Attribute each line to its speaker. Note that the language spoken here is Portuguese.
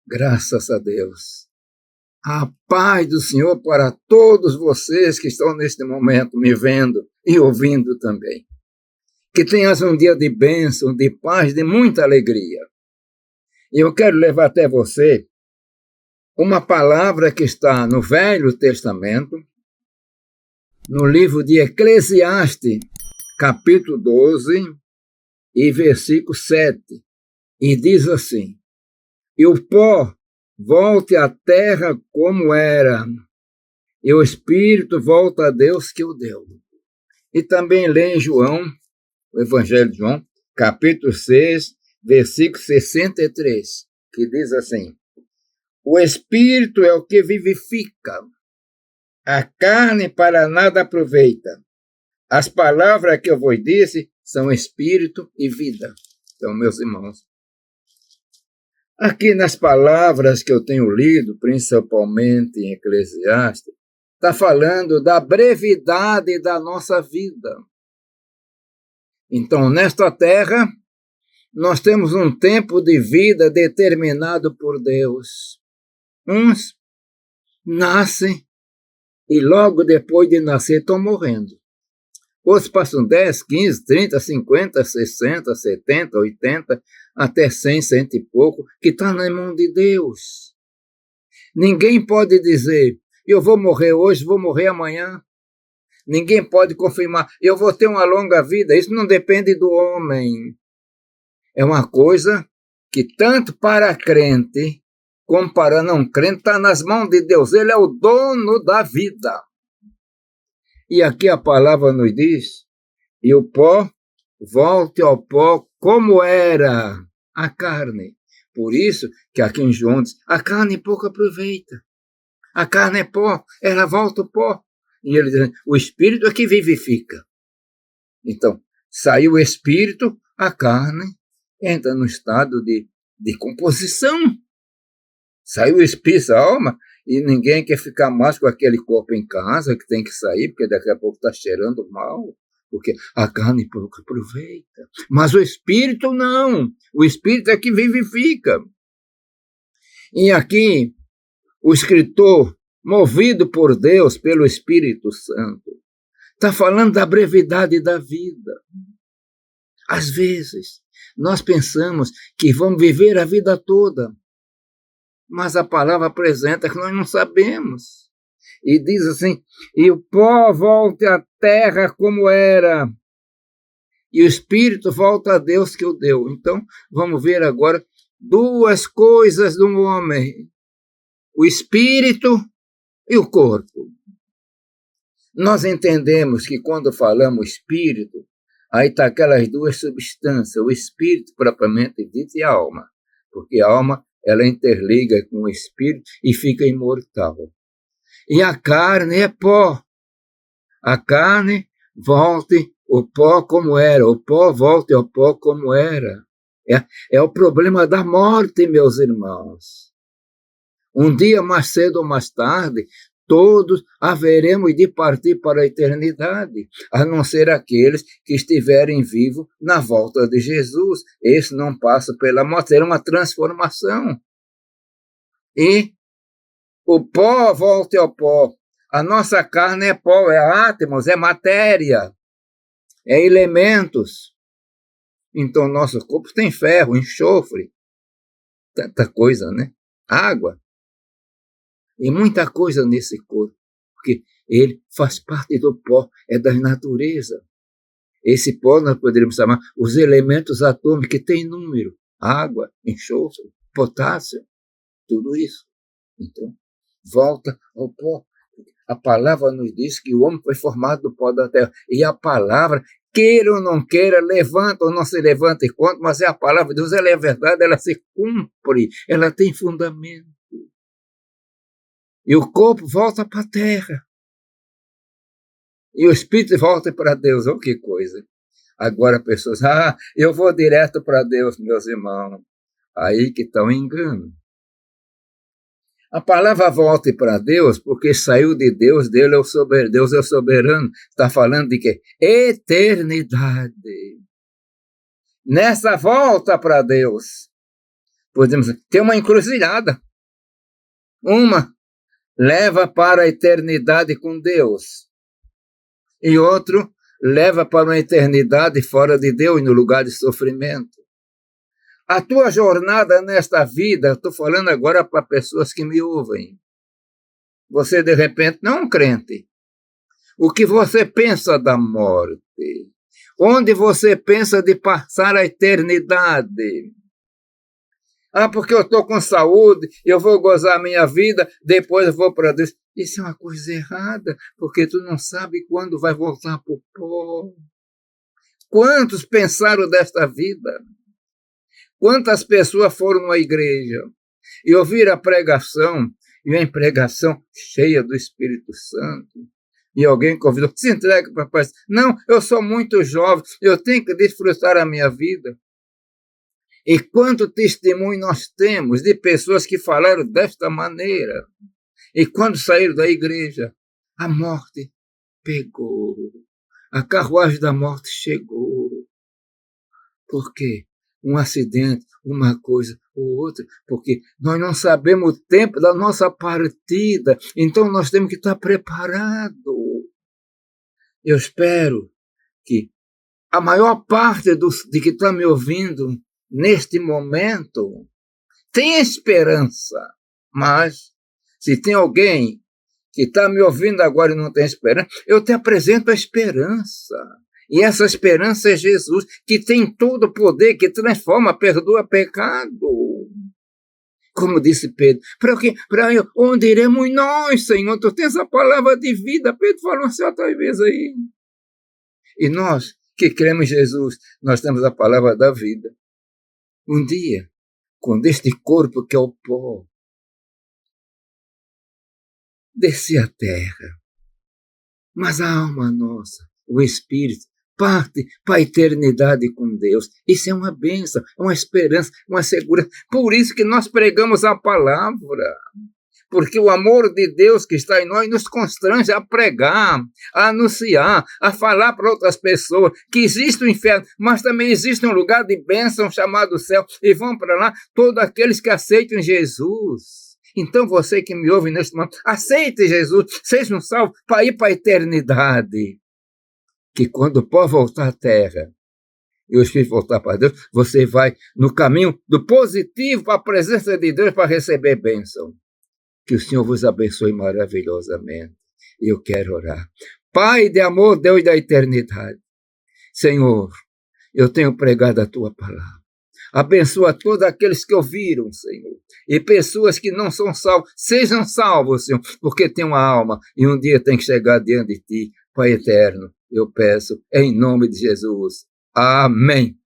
Speaker 1: Graças a Deus. A paz do Senhor para todos vocês que estão neste momento me vendo e ouvindo também. Que tenhas um dia de bênção, de paz, de muita alegria. E eu quero levar até você uma palavra que está no Velho Testamento, no livro de Eclesiastes, capítulo 12, e versículo 7. E diz assim: e o pó volte à terra como era, e o espírito volta a Deus que o deu. E também lê em João, o Evangelho de João, capítulo 6, versículo 63, que diz assim: o espírito é o que vivifica, a carne para nada aproveita. As palavras que eu vos disse são espírito e vida. Então, meus irmãos, aqui nas palavras que eu tenho lido, principalmente em Eclesiastes, está falando da brevidade da nossa vida. Então, nesta terra, nós temos um tempo de vida determinado por Deus. Uns nascem e logo depois de nascer estão morrendo. Outros passam 10, 15, 30, 50, 60, 70, 80, até 100, 100 e pouco, que está na mão de Deus. Ninguém pode dizer, eu vou morrer hoje, vou morrer amanhã. Ninguém pode confirmar, eu vou ter uma longa vida. Isso não depende do homem. É uma coisa que tanto para crente como para não crente está nas mãos de Deus. Ele é o dono da vida. E aqui a palavra nos diz, e o pó volte ao pó como era a carne. Por isso que aqui em João diz, a carne pouco aproveita. A carne é pó, ela volta ao pó. E ele diz, o espírito é que vivifica. Então, saiu o espírito, a carne entra no estado de composição. Saiu o espírito, a alma, e ninguém quer ficar mais com aquele corpo em casa, que tem que sair, porque daqui a pouco está cheirando mal, porque a carne pouco aproveita. Mas o espírito não. O espírito é que vivifica. E aqui, o escritor, movido por Deus, pelo Espírito Santo, está falando da brevidade da vida. Às vezes, nós pensamos que vamos viver a vida toda, mas a palavra apresenta que nós não sabemos. E diz assim, e o pó volte à terra como era, e o espírito volta a Deus que o deu. Então, vamos ver agora duas coisas do homem, o espírito e o corpo. Nós entendemos que quando falamos espírito, aí está aquelas duas substâncias, o espírito propriamente dito e a alma, porque a alma ela interliga com o espírito e fica imortal. E a carne é pó. A carne volte o pó como era, o pó volte ao pó como era. É o problema da morte, meus irmãos. Um dia, mais cedo ou mais tarde, todos haveremos de partir para a eternidade, a não ser aqueles que estiverem vivos na volta de Jesus. Esse não passa pela morte, será uma transformação. E o pó volte ao pó. A nossa carne é pó, é átomos, é matéria, é elementos. Então, nosso corpo tem ferro, enxofre, tanta coisa, né? Água. E muita coisa nesse corpo, porque ele faz parte do pó, é da natureza. Esse pó nós poderíamos chamar os elementos atômicos, que tem número, água, enxofre, potássio, tudo isso. Então, volta ao pó. A palavra nos diz que o homem foi formado do pó da terra, e a palavra, queira ou não queira, levanta ou não se levanta e conta, mas é a palavra de Deus, ela é verdade, ela se cumpre, ela tem fundamento. E o corpo volta para a terra. E o espírito volta para Deus. Oh, que coisa. Agora pessoas, eu vou direto para Deus, meus irmãos. Aí que está o engano. A palavra volte para Deus, porque saiu de Deus, Deus é o soberano. Está falando de quê? Eternidade. Nessa volta para Deus, podemos ter uma encruzilhada. Uma leva para a eternidade com Deus, e outro leva para uma eternidade fora de Deus, no lugar de sofrimento. A tua jornada nesta vida, estou falando agora para pessoas que me ouvem. Você, de repente, não é um crente. O que você pensa da morte? Onde você pensa de passar a eternidade? Ah, porque eu estou com saúde, eu vou gozar a minha vida, depois eu vou para Deus. Isso é uma coisa errada, porque tu não sabe quando vai voltar para o pó. Quantos pensaram desta vida? Quantas pessoas foram à igreja e ouviram a pregação, e uma pregação cheia do Espírito Santo, e alguém convidou, se entrega para a paz. Não, eu sou muito jovem, eu tenho que desfrutar a minha vida. E quanto testemunho nós temos de pessoas que falaram desta maneira, e quando saíram da igreja, a morte pegou, a carruagem da morte chegou. Por quê? Um acidente, uma coisa ou outra, porque nós não sabemos o tempo da nossa partida, então nós temos que estar preparados. Eu espero que a maior parte de que está me ouvindo neste momento tem esperança, mas se tem alguém que está me ouvindo agora e não tem esperança, eu te apresento a esperança. E essa esperança é Jesus, que tem todo o poder, que transforma, perdoa pecado. Como disse Pedro, para onde iremos nós, Senhor? Tu tens a palavra de vida. Pedro falou certa vez aí. E nós, que cremos em Jesus, nós temos a palavra da vida. Um dia, quando este corpo que é o pó descer à terra, mas a alma nossa, o Espírito, parte para a eternidade com Deus. Isso é uma bênção, é uma esperança, uma segurança. Por isso que nós pregamos a palavra. Porque o amor de Deus que está em nós nos constrange a pregar, a anunciar, a falar para outras pessoas que existe o inferno, mas também existe um lugar de bênção chamado céu, e vão para lá todos aqueles que aceitam Jesus. Então você que me ouve neste momento, aceite Jesus, seja um salvo para ir para a eternidade. Que quando o pó voltar à terra e o Espírito voltar para Deus, você vai no caminho do positivo para a presença de Deus para receber bênção. Que o Senhor vos abençoe maravilhosamente. Eu quero orar. Pai de amor, Deus da eternidade. Senhor, eu tenho pregado a tua palavra. Abençoa todos aqueles que ouviram, Senhor. E pessoas que não são salvos, sejam salvos, Senhor, porque tem uma alma e um dia tem que chegar diante de ti, Pai eterno. Eu peço em nome de Jesus. Amém.